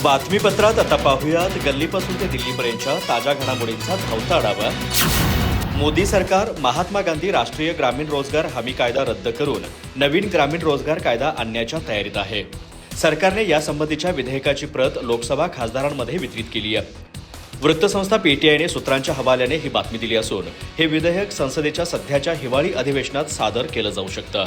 बातमीपत्रात आता पाहूयात गल्लीपासून ते दिल्लीपर्यंतच्या ताज्या घडामोडींचा धावता आढावा। मोदी सरकार महात्मा गांधी राष्ट्रीय ग्रामीण रोजगार हमी कायदा रद्द करून नवीन ग्रामीण रोजगार कायदा आणण्याच्या तयारीत आहे। सरकारने यासंबंधीच्या विधेयकाची प्रत लोकसभा खासदारांमध्ये वितरित केली आहे। वृत्तसंस्था पीटीआयने सूत्रांच्या हवाल्याने ही बातमी दिली असून हे विधेयक संसदेच्या सध्याच्या हिवाळी अधिवेशनात सादर केलं जाऊ शकतं।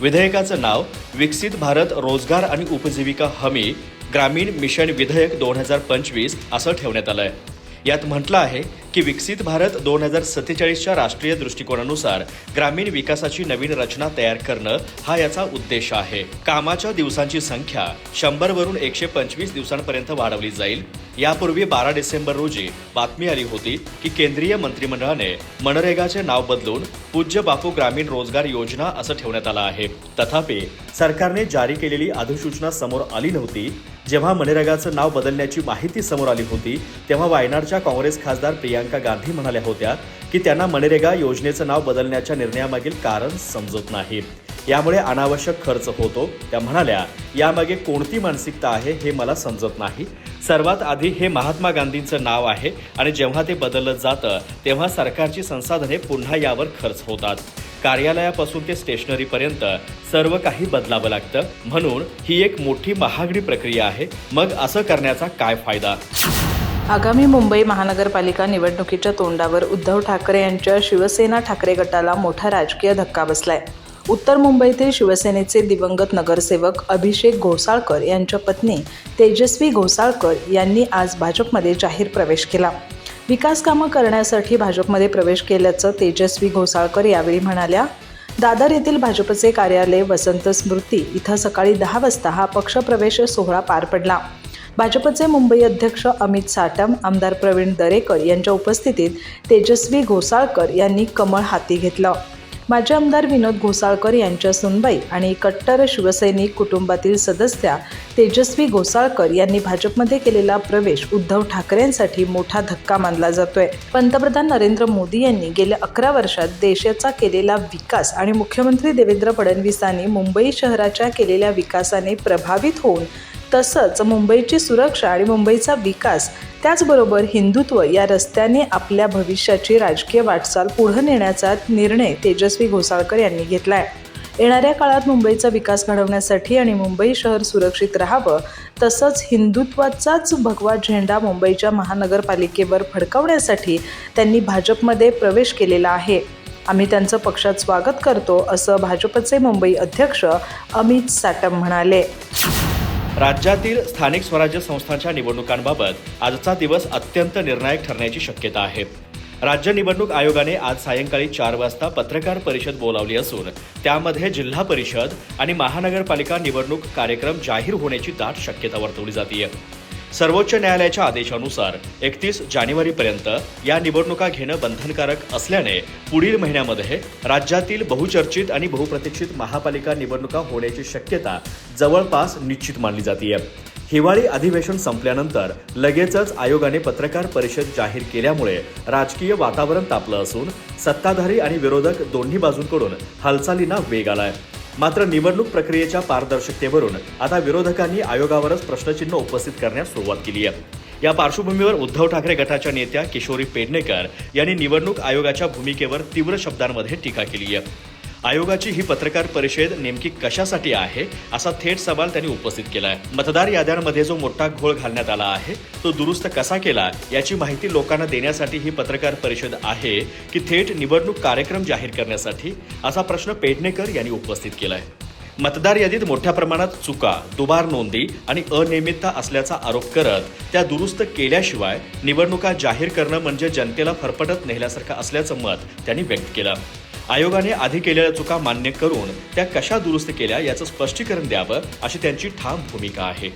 विधेयकाचं नाव विकसित भारत रोजगार आणि उपजीविका हमी ग्रामीण मिशन विधेयक 2025 असं ठेवण्यात आलं आहे। यात म्हटलं आहे की विकसित भारत 2047च्या राष्ट्रीय दृष्टिकोनानुसार ग्रामीण विकासाची नवीन रचना तयार करणं हा याचा उद्देश आहे। कामाच्या दिवसांची संख्या 100 वरून 125 दिवसांपर्यंत वाढवली जाईल। यापूर्वी 12 डिसेंबर रोजी बातमी आली होती की केंद्रीय मंत्रिमंडळाने मनरेगाचे नाव बदलून पूज्य बापू ग्रामीण रोजगार योजना असं ठेवण्यात आलं आहे। तथापि सरकारने जारी केलेली अधिसूचना समोर आली नव्हती। जेव्हा मनरेगाचं नाव बदलण्याची माहिती समोर आली होती तेव्हा वायनाडच्या काँग्रेस खासदार प्रियांका गांधी म्हणाल्या होत्या की त्यांना मनरेगा योजनेचं नाव बदलण्याच्या निर्णयामागील कारण समजत नाही। यामुळे अनावश्यक खर्च होतो। त्या म्हणाल्या, यामागे कोणती मानसिकता आहे हे मला समजत नाही। सर्वात आधी हे महात्मा गांधींचं नाव आहे आणि जेव्हा ते बदललं जातं तेव्हा सरकारची संसाधने पुन्हा यावर खर्च होतात। कार्यालयापासून ते स्टेशनरीपर्यंत सर्व काही बदलावं लागतं। म्हणून ही एक मोठी महागडी प्रक्रिया आहे। मग असं करण्याचा काय फायदा? आगामी मुंबई महानगरपालिका निवडणुकीच्या तोंडावर उद्धव ठाकरे यांच्या शिवसेना ठाकरे गटाला मोठा राजकीय धक्का बसलाय। उत्तर मुंबईतील शिवसेनेचे दिवंगत नगरसेवक अभिषेक घोसाळकर यांच्या पत्नी तेजस्वी घोसाळकर यांनी आज भाजपमध्ये जाहीर प्रवेश केला। विकास कामं करण्यासाठी भाजपमध्ये प्रवेश केल्याचं तेजस्वी घोसाळकर यावेळी म्हणाल्या। दादर येथील भाजपचे कार्यालय वसंत स्मृती इथं सकाळी 10 वाजता हा पक्षप्रवेश सोहळा पार पडला। भाजपचे मुंबई अध्यक्ष अमित साटम, आमदार प्रवीण दरेकर यांच्या उपस्थितीत तेजस्वी घोसाळकर यांनी कमळ हाती घेतलं। माजी आमदार विनोद घोसाळकर यांच्या सुनबाई आणि कट्टर शिवसैनिक कुटुंबातील सदस्या तेजस्वी घोसाळकर यांनी भाजपमध्ये केलेला प्रवेश उद्धव ठाकरेंसाठी मोठा धक्का मानला जातोय। पंतप्रधान नरेंद्र मोदी यांनी गेल्या 11 वर्षात देशाचा केलेला विकास आणि मुख्यमंत्री देवेंद्र फडणवीसांनी मुंबई शहराच्या केलेल्या विकासाने प्रभावित होऊन तसंच मुंबईची सुरक्षा आणि मुंबईचा विकास त्याचबरोबर हिंदुत्व या रस्त्याने आपल्या भविष्याची राजकीय वाटचाल पुढे नेण्याचा निर्णय तेजस्वी घोसाळकर यांनी घेतलाय। येणाऱ्या काळात मुंबईचा विकास घडवण्यासाठी आणि मुंबई शहर सुरक्षित राहावं तसंच हिंदुत्वाचाच भगवा झेंडा मुंबईच्या महानगरपालिकेवर फडकवण्यासाठी त्यांनी भाजपमध्ये प्रवेश केलेला आहे। आम्ही त्यांचं पक्षात स्वागत करतो असं भाजपचे मुंबई अध्यक्ष अमित साटम म्हणाले। राज्यातील स्थानिक स्वराज्य संस्थांच्या निवडणुकांबाबत आजचा दिवस अत्यंत निर्णायक ठरण्याची शक्यता आहे। राज्य निवडणूक आयोगाने आज सायंकाळी 4 वाजता पत्रकार परिषद बोलावली असून त्यामध्ये जिल्हा परिषद आणि महानगरपालिका निवडणूक कार्यक्रम जाहीर होण्याची दाट शक्यता वर्तवली जाते। सर्वोच्च न्यायालयाच्या आदेशानुसार 31 जानेवारीपर्यंत या निवडणुका घेणं बंधनकारक असल्याने पुढील महिन्यामध्ये राज्यातील बहुचर्चित आणि बहुप्रतीक्षित महापालिका निवडणुका होण्याची शक्यता जवळपास निश्चित मानली जाते। हिवाळी अधिवेशन संपल्यानंतर लगेचच आयोगाने पत्रकार परिषद जाहीर केल्यामुळे राजकीय वातावरण तापलं असून सत्ताधारी आणि विरोधक दोन्ही बाजूंकडून हालचालींना वेग आलाय। मात्र निवडणूक प्रक्रियेच्या पारदर्शकतेवरून आता विरोधकांनी आयोगावरच प्रश्नचिन्ह उपस्थित करण्यास सुरुवात केली आहे। या पार्श्वभूमीवर उद्धव ठाकरे गटाच्या नेत्या किशोरी पेडणेकर यांनी निवडणूक आयोगाच्या भूमिकेवर तीव्र शब्दांमध्ये टीका केली आहे। आयोगाची ही पत्रकार परिषद नेमकी कशासाठी आहे असा थेट सवाल त्यांनी उपस्थित केलाय। मतदार याद्यांमध्ये जो मोठा घोळ घालण्यात आला आहे तो दुरुस्त कसा केला याची माहिती लोकांना देण्यासाठी ही पत्रकार परिषद आहे की थेट निवडणूक कार्यक्रम जाहीर करण्यासाठी असा प्रश्न पेडणेकर यांनी उपस्थित केलाय। मतदार यादीत मोठ्या प्रमाणात चुका, दुबार नोंदी आणि अनियमितता असल्याचा आरोप करत त्या दुरुस्त केल्याशिवाय निवडणुका जाहीर करणं म्हणजे जनतेला फरफटत नेल्यासारखं असल्याचं मत त्यांनी व्यक्त केलं। आयोगाने आधी केलेल्या चुका मान्य करून त्या कशा दुरुस्त केल्या याचं स्पष्टीकरण द्यावं अशी त्यांची ठाम भूमिका आहे।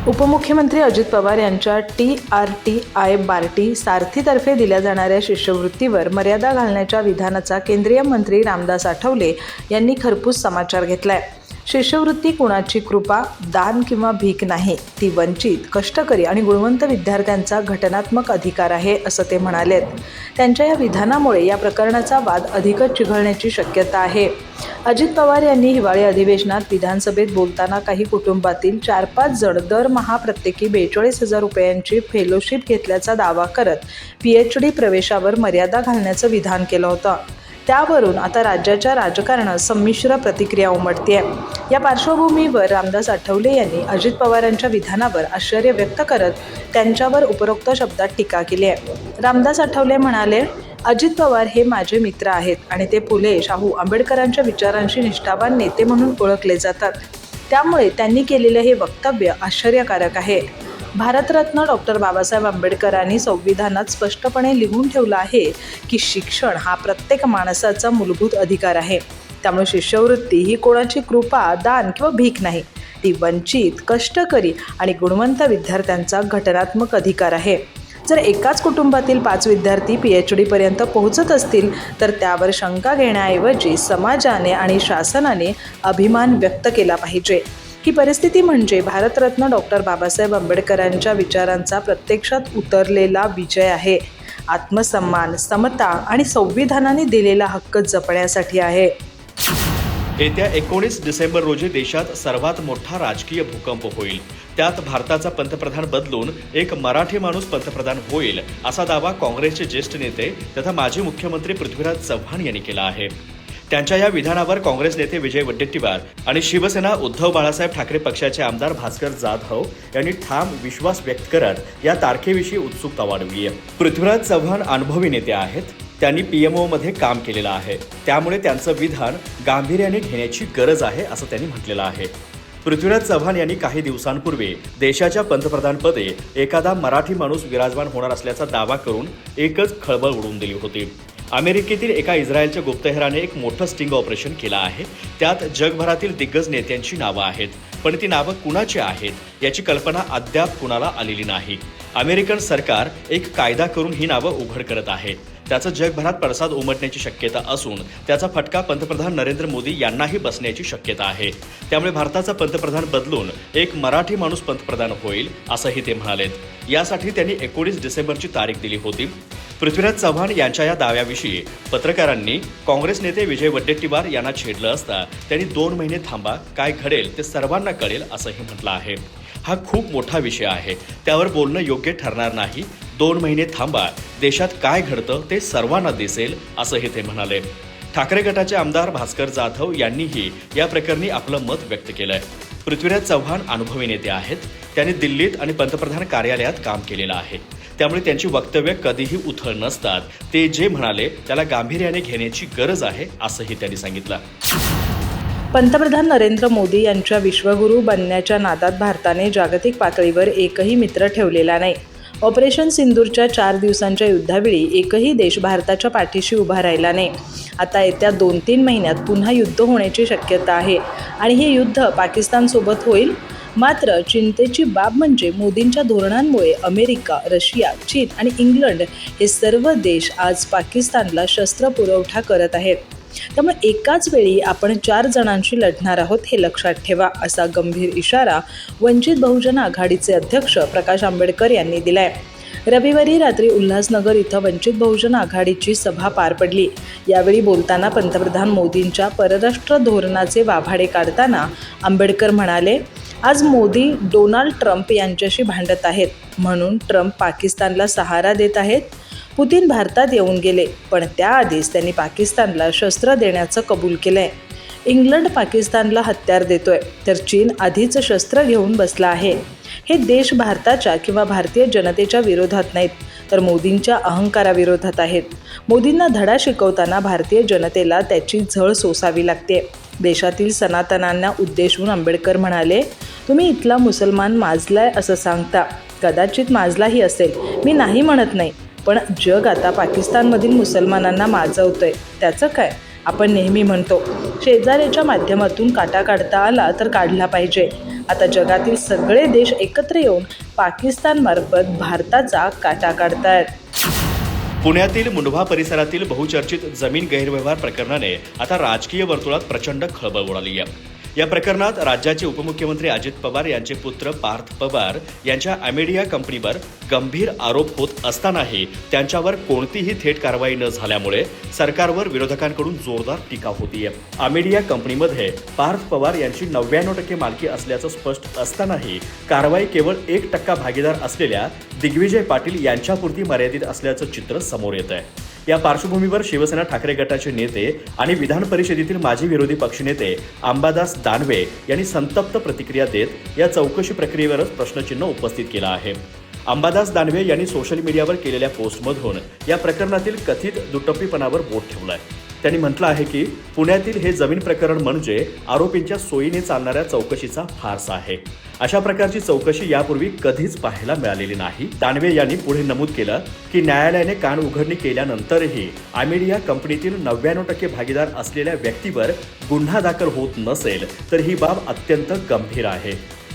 उपमुख्यमंत्री अजित पवार यांच्या TRTI बार्टी सारथीतर्फे दिल्या जाणाऱ्या शिष्यवृत्तीवर मर्यादा घालण्याच्या विधानाचा केंद्रीय मंत्री रामदास आठवले यांनी खरपूस समाचार घेतलाय। शिष्यवृत्ती कुणाची कृपा, दान किंवा भीक नाही, ती वंचित, कष्टकरी आणि गुणवंत विद्यार्थ्यांचा घटनात्मक अधिकार आहे, असं ते म्हणालेत. त्यांच्या या विधानामुळे या प्रकरणाचा वाद अधिकच चिघळण्याची शक्यता आहे. अजित पवार यांनी हिवाळी अधिवेशनात विधानसभेत बोलताना काही कुटुंबातील 4-5 जण दरमहा प्रत्येकी 42,000 रुपयांची फेलोशिप घेतल्याचा दावा करत PhD प्रवेशावर मर्यादा घालण्याचं विधान केलं होतं. त्यावरून आता राज्याच्या राजकारणात संमिश्र प्रतिक्रिया उमटते. या पार्श्वभूमीवर रामदास आठवले यांनी अजित पवारांच्या विधानावर आश्चर्य व्यक्त करत त्यांच्यावर उपरोक्त शब्दात टीका केली आहे. रामदास आठवले म्हणाले, अजित पवार हे माझे मित्र आहेत आणि ते फुले, शाहू, आंबेडकरांच्या विचारांशी निष्ठावान नेते म्हणून ओळखले जातात. त्यामुळे त्यांनी केलेले हे वक्तव्य आश्चर्यकारक आहे. भारतरत्न डॉक्टर बाबासाहेब आंबेडकरांनी संविधानात स्पष्टपणे लिहून ठेवलं आहे की शिक्षण हा प्रत्येक माणसाचा मूलभूत अधिकार आहे. त्यामुळे शिष्यवृत्ती ही कोणाची कृपा, दान किंवा भीक नाही, ती वंचित, कष्टकरी आणि गुणवंत विद्यार्थ्यांचा घटनात्मक अधिकार आहे. जर एकाच कुटुंबातील 5 विद्यार्थी PhD पर्यंत पोहोचत असतील तर त्यावर शंका घेण्याऐवजी समाजाने आणि शासनाने अभिमान व्यक्त केला पाहिजे. ही परिस्थिती म्हणजे भारतरत्न डॉक्टर बाबासाहेब आंबेडकरांच्या विचारांचा प्रत्यक्षात उतरलेला विजय आहे. आत्मसन्मान, समता आणि संविधानाने दिलेला हक्क जपण्यासाठी आहे. येत्या 19 डिसेंबर रोजी देशात सर्वात मोठा राजकीय भूकंप होईल. त्यात भारताचा पंतप्रधान बदलून एक मराठी माणूस पंतप्रधान होईल, असा दावा काँग्रेसचे ज्येष्ठ नेते तथा माजी मुख्यमंत्री पृथ्वीराज चव्हाण यांनी केला आहे. त्यांच्या या विधानावर काँग्रेस नेते विजय वडेट्टीवार आणि शिवसेना उद्धव बाळासाहेब ठाकरे पक्षाचे आमदार भास्कर जाधव यांनी ठाम विश्वास व्यक्त करत या तारखेविषयी उत्सुकता वाढवली आहे. पृथ्वीराज चव्हाण अनुभवी नेते आहेत. त्यांनी PMOमध्ये काम केलेलं आहे. त्यामुळे त्यांचं विधान गांभीर्याने घेण्याची गरज आहे, असं त्यांनी म्हटलेलं आहे. पृथ्वीराज चव्हाण यांनी काही दिवसांपूर्वी देशाच्या पंतप्रधानपदी एखादा मराठी माणूस विराजमान होणार असल्याचा दावा करून एकच खळबळ उडवून दिली होती. अमेरिकेतील एका इस्रायलच्या गुप्तहेराने एक मोठं स्टिंग ऑपरेशन केलं आहे. त्यात जगभरातील दिग्गज नेत्यांची नावं आहेत, पण ती नावं कुणाची आहेत याची कल्पना अद्याप कुणाला आलेली नाही. अमेरिकन सरकार एक कायदा करून ही नावं उघड करत आहे. त्याचा जगभरात पडसाद उमटण्याची शक्यता असून त्याचा फटका पंतप्रधान नरेंद्र मोदी यांनाही बसण्याची शक्यता आहे. त्यामुळे भारताचा पंतप्रधान बदलून एक मराठी माणूस पंतप्रधान होईल, असंही ते म्हणालेत. यासाठी त्यांनी 19 डिसेंबरची तारीख दिली होती. पृथ्वीराज चव्हाण यांच्या या दाव्याविषयी पत्रकारांनी काँग्रेस नेते विजय वडेट्टीवार यांना छेडलं असता त्यांनी 2 महिने थांबा, काय घडेल ते सर्वांना कळेल, असंही म्हटलं आहे. हा खूप मोठा विषय आहे, त्यावर बोलणं योग्य ठरणार नाही. 2 महिने थांबा, देशात काय घडतं ते सर्वांना दिसेल, असंही ते म्हणाले. ठाकरे गटाचे आमदार भास्कर जाधव यांनीही या प्रकरणी आपलं मत व्यक्त केलंय. पृथ्वीराज चव्हाण अनुभवी नेते आहेत. त्यांनी दिल्लीत आणि पंतप्रधान कार्यालयात काम केलेलं आहे. त्यामुळे त्यांची वक्तव्य कधीही उथळ नसतात. ते जे म्हणाले त्याला गांभीर्याने घेण्याची गरज आहे, असंही त्यांनी सांगितलं. पंतप्रधान नरेंद्र मोदी यांच्या विश्वगुरू बनण्याच्या नादात भारताने जागतिक पातळीवर एकही मित्र ठेवलेला नाही. ऑपरेशन सिंदूरच्या 4 दिवसांच्या युद्धावेळी एकही देश भारताच्या पाठीशी उभा राहिला नाही. आता येत्या 2-3 महिन्यात पुन्हा युद्ध होण्याची शक्यता आहे आणि हे युद्ध पाकिस्तानसोबत होईल. मात्र चिंतेची बाब म्हणजे मोदींच्या धोरणांमुळे अमेरिका, रशिया, चीन आणि इंग्लंड हे सर्व देश आज पाकिस्तानला शस्त्र पुरवठा करत आहेत. त्यामुळे एकाच वेळी आपण 4 जणांशी लढणार आहोत, हे लक्षात ठेवा, असा गंभीर इशारा वंचित बहुजन आघाडीचे अध्यक्ष प्रकाश आंबेडकर यांनी दिलाय. रविवारी रात्री उल्हासनगर इथं वंचित बहुजन आघाडीची सभा पार पडली. यावेळी बोलताना पंतप्रधान मोदींच्या परराष्ट्र धोरणाचे वाभाडे काढताना आंबेडकर म्हणाले, आज मोदी डोनाल्ड ट्रम्प यांच्याशी भांडत आहेत म्हणून ट्रम्प पाकिस्तानला सहारा देत आहेत. पुतीन भारतात येऊन गेले, पण त्याआधीच त्यांनी पाकिस्तानला शस्त्र देण्याचं कबूल केलंय. इंग्लंड पाकिस्तानला हत्यार देतोय, तर चीन आधीच शस्त्र घेऊन बसला आहे. हे देश भारताच्या किंवा भारतीय जनतेच्या विरोधात नाहीत, तर मोदींच्या अहंकाराविरोधात आहेत. मोदींना धडा शिकवताना भारतीय जनतेला त्याची झळ सोसावी लागते. देशातील सनातनांना उद्देशून आंबेडकर म्हणाले, तुम्ही इथला मुसलमान माजलाय असं सांगता. कदाचित माजलाही असेल, मी नाही म्हणत नाही, पण जग आता पाकिस्तानमधील मुसलमानांना माजवतंय, त्याचं काय? आपण नेहमी म्हणतो शेजाऱ्याच्या माध्यमातून काटा काढता आला तर काढला पाहिजे. आता जगातील सगळे देश एकत्र येऊन पाकिस्तानमार्फत भारताचा काटा काढतायत. पुण्यातील मुंढवा परिसरातील बहुचर्चित जमीन गैरव्यवहार प्रकरणाने आता राजकीय वर्तुळात प्रचंड खळबळ उडाली आहे. या प्रकरणात राज्याचे उपमुख्यमंत्री अजित पवार यांचे पुत्र पार्थ पवार यांच्या अमेडिया कंपनीवर गंभीर आरोप होत असतानाही त्यांच्यावर कोणतीही थेट कारवाई न झाल्यामुळे सरकारवर विरोधकांकडून जोरदार टीका होतीये. अमेडिया कंपनीमध्ये पार्थ पवार यांची 99% मालकी असल्याचं स्पष्ट असतानाही कारवाई केवळ 1% भागीदार असलेल्या दिग्विजय पाटील यांच्यापुरती मर्यादित असल्याचं चित्र समोर येत आहे. या पार्श्वभूमीवर शिवसेना ठाकरे गटाचे नेते आणि विधान परिषदेतील माजी विरोधी पक्षनेते अंबादास दानवे यांनी संतप्त प्रतिक्रिया देत या चौकशी प्रक्रियेवरच प्रश्नचिन्ह उपस्थित केलं आहे. अंबादास दानवे यांनी सोशल मीडियावर केलेल्या पोस्टमधून या प्रकरणातील कथित दुटप्पीपणावर बोट ठेवलंय. त्यांनी म्हटलं आहे की पुण्यातील हे जमीन प्रकरण म्हणजे आरोपींच्या सोयीने चालणाऱ्या चौकशीचा फार्स आहे. अशा प्रकारची चौकशी यापूर्वी कधीच पाहायला मिळालेली नाही. दानवे यांनी पुढे नमूद केलं की न्यायालयाने कान उघडणी केल्यानंतरही अमेडिया कंपनीतील 99% भागीदार असलेल्या व्यक्तीवर गुन्हा दाखल होत नसेल तर ही बाब अत्यंत गंभीर आहे.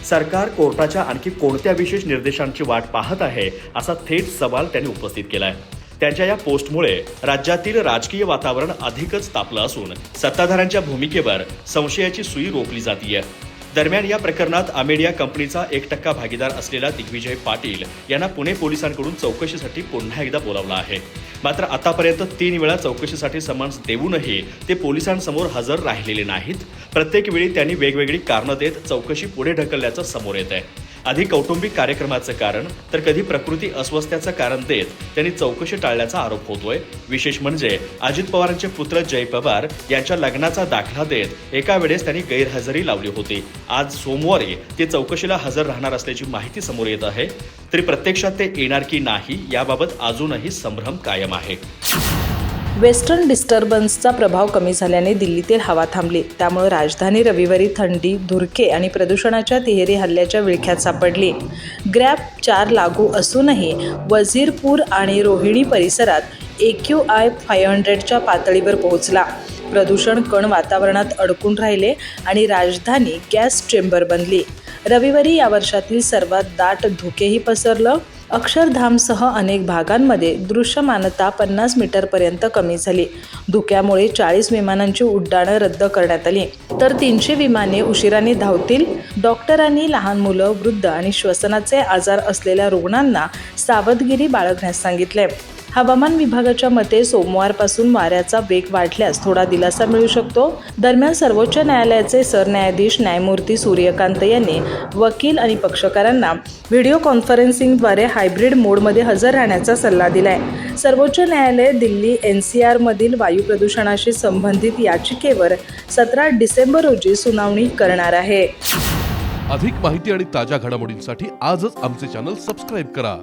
सरकार कोर्टाच्या आणखी कोणत्या विशेष निर्देशांची वाट पाहत आहे असा थेट सवाल त्यांनी उपस्थित केलाय. त्यांच्या या पोस्टमुळे राज्यातील राजकीय वातावरण अधिकच तापलं असून सत्ताधाऱ्यांच्या भूमिकेवर संशयाची सुई रोखली जातीये. दरम्यान या प्रकरणात अमेडिया कंपनीचा 1% भागीदार असलेला दिग्विजय पाटील यांना पुणे पोलिसांकडून चौकशीसाठी पुन्हा एकदा बोलावलं आहे. मात्र आतापर्यंत 3 वेळा चौकशीसाठी समन्स देऊनही ते पोलिसांसमोर हजर राहिलेले नाहीत. प्रत्येक वेळी त्यांनी वेगवेगळी कारणं देत चौकशी पुढे ढकलल्याचं समोर येत आहे. आधी कौटुंबिक कार्यक्रमाचं कारण तर कधी प्रकृती अस्वस्थ्याचं कारण देत त्यांनी चौकशी टाळल्याचा आरोप होतोय. विशेष म्हणजे अजित पवारांचे पुत्र जय पवार यांच्या लग्नाचा दाखला देत एका वेळेस त्यांनी गैरहजेरी लावली होती. आज सोमवारी ते चौकशीला हजर राहणार असल्याची माहिती समोर येत आहे. तरी प्रत्यक्षात ते येणार की नाही याबाबत अजूनही संभ्रम कायम आहे. वेस्टर्न डिस्टर्बन्सचा प्रभाव कमी झाल्याने दिल्लीतील हवा थांबली. त्यामुळे राजधानी रविवारी थंडी, धुरके आणि प्रदूषणाच्या तिहेरी हल्ल्याच्या विळख्यात सापडली. ग्रॅप 4 लागू असूनही वझीरपूर आणि रोहिणी परिसरात AQI 500च्या पातळीवर पोहोचला. प्रदूषण कण वातावरणात अडकून राहिले आणि राजधानी गॅस चेंबर बनली. रविवारी या वर्षातील सर्वात दाट धुकेही पसरलं. अक्षरधामसह अनेक भागांमध्ये दृश्यमानता 50 मीटरपर्यंत कमी झाली. धुक्यामुळे 40 विमानांची उड्डाणं रद्द करण्यात आली तर 300 विमाने उशिराने धावतील. डॉक्टरांनी लहान मुलं, वृद्ध आणि श्वसनाचे आजार असलेल्या रुग्णांना सावधगिरी बाळगण्यास सांगितले. हवामान विभागाच्या मते सोमवारपासून वाऱ्याचा वेग वाढल्यास थोडा दिलासा मिळू शकतो. दरम्यान सर्वोच्च न्यायालयाचे सरन्यायाधीश न्यायमूर्ती सूर्यकांत यांनी वकील आणि पक्षकारांना व्हिडिओ कॉन्फरन्सिंगद्वारे हायब्रिड मोडमध्ये हजर राहण्याचा सल्ला दिलाय. सर्वोच्च न्यायालय दिल्ली NCR मधील वायू प्रदूषणाशी संबंधित याचिकेवर 17 डिसेंबर रोजी सुनावणी करणार आहे. अधिक माहिती आणि ताज्या घडामोडींसाठी आजच आमचे चॅनल सबस्क्राईब करा.